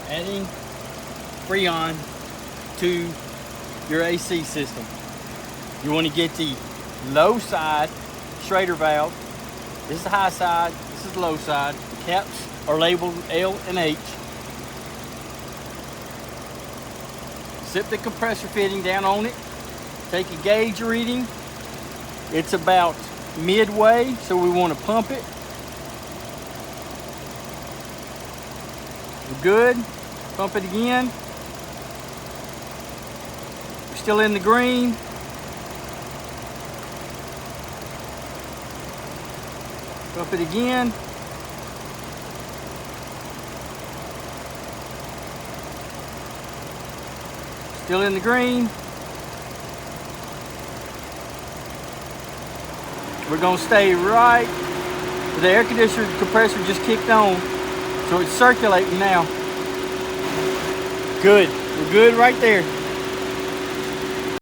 adding Freon to your AC system. You want to get the low side Schrader valve. This is the high side, this is the low side. The caps are labeled L and H. Sit the compressor fitting down on it. Take a gauge reading. It's about midway, so we want to pump it. We're good. Pump it again. We're still in the green. Pump it again. Still in the green. We're gonna stay right. The air conditioner compressor just kicked on, so it's circulating now. Good. We're good right there.